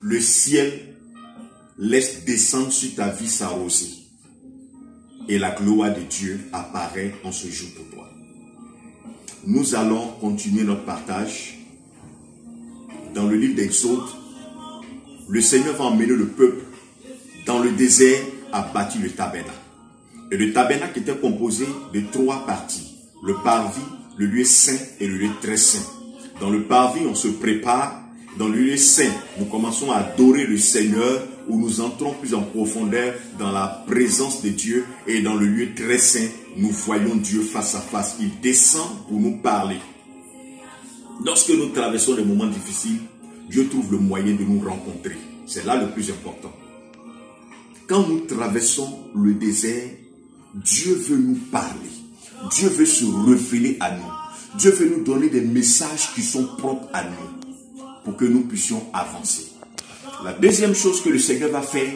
le ciel laisse descendre sur ta vie sa rosée. Et la gloire de Dieu apparaît en ce jour pour toi. Nous allons continuer notre partage. Dans le livre d'Exode, le Seigneur va emmener le peuple dans le désert à bâtir le tabernacle. Et le tabernacle était composé de 3 parties. Le parvis, le lieu saint et le lieu très saint. Dans le parvis, on se prépare. Dans le lieu saint, nous commençons à adorer le Seigneur, où nous entrons plus en profondeur dans la présence de Dieu. Et dans le lieu très saint, nous voyons Dieu face à face. Il descend pour nous parler. Lorsque nous traversons des moments difficiles, Dieu trouve le moyen de nous rencontrer. C'est là le plus important. Quand nous traversons le désert, Dieu veut nous parler. Dieu veut se révéler à nous. Dieu veut nous donner des messages qui sont propres à nous pour que nous puissions avancer. La deuxième chose que le Seigneur va faire,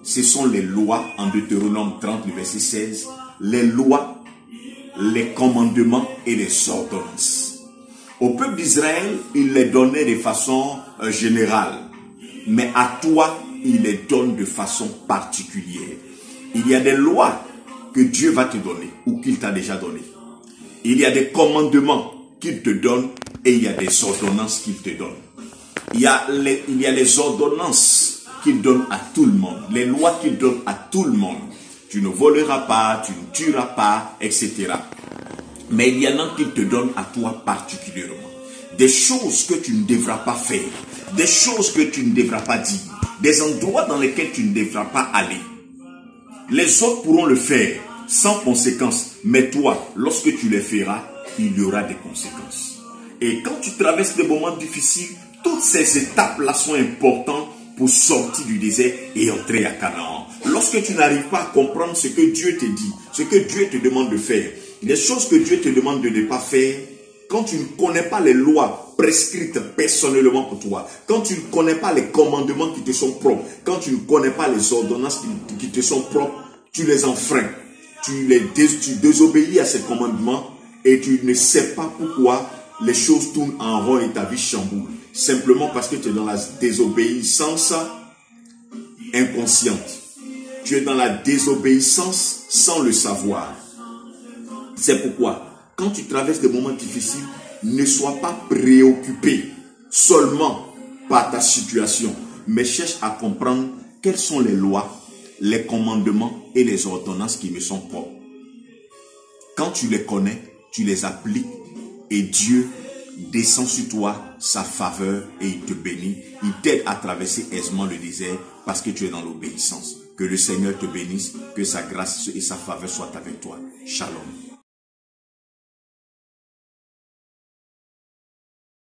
ce sont les lois en Deutéronome 30, le verset 16. Les lois, les commandements et les ordonnances. Au peuple d'Israël, il les donnait de façon générale. Mais à toi, il les donne de façon particulière. Il y a des lois que Dieu va te donner ou qu'il t'a déjà donné. Il y a des commandements qu'il te donne et il y a des ordonnances qu'il te donne. Il y a les ordonnances qu'il donne à tout le monde. Les lois qu'il donne à tout le monde. Tu ne voleras pas, tu ne tueras pas, etc. Mais il y en a qu'il te donne à toi particulièrement. Des choses que tu ne devras pas faire. Des choses que tu ne devras pas dire. Des endroits dans lesquels tu ne devras pas aller. Les autres pourront le faire sans conséquence. Mais toi, lorsque tu les feras, il y aura des conséquences. Et quand tu traverses des moments difficiles, toutes ces étapes-là sont importantes pour sortir du désert et entrer à Canaan. Lorsque tu n'arrives pas à comprendre ce que Dieu te dit, ce que Dieu te demande de faire, les choses que Dieu te demande de ne pas faire, quand tu ne connais pas les lois prescrites personnellement pour toi, quand tu ne connais pas les commandements qui te sont propres, quand tu ne connais pas les ordonnances qui te sont propres, tu les enfreins. Tu désobéis à ces commandements et tu ne sais pas pourquoi les choses tournent en rond et ta vie chamboule. Simplement parce que tu es dans la désobéissance inconsciente. Tu es dans la désobéissance sans le savoir. C'est pourquoi, quand tu traverses des moments difficiles, ne sois pas préoccupé seulement par ta situation, mais cherche à comprendre quelles sont les lois, les commandements et les ordonnances qui me sont propres. Quand tu les connais, tu les appliques et Dieu descend sur toi sa faveur et il te bénit. Il t'aide à traverser aisément le désert parce que tu es dans l'obéissance. Que le Seigneur te bénisse, que sa grâce et sa faveur soient avec toi. Shalom.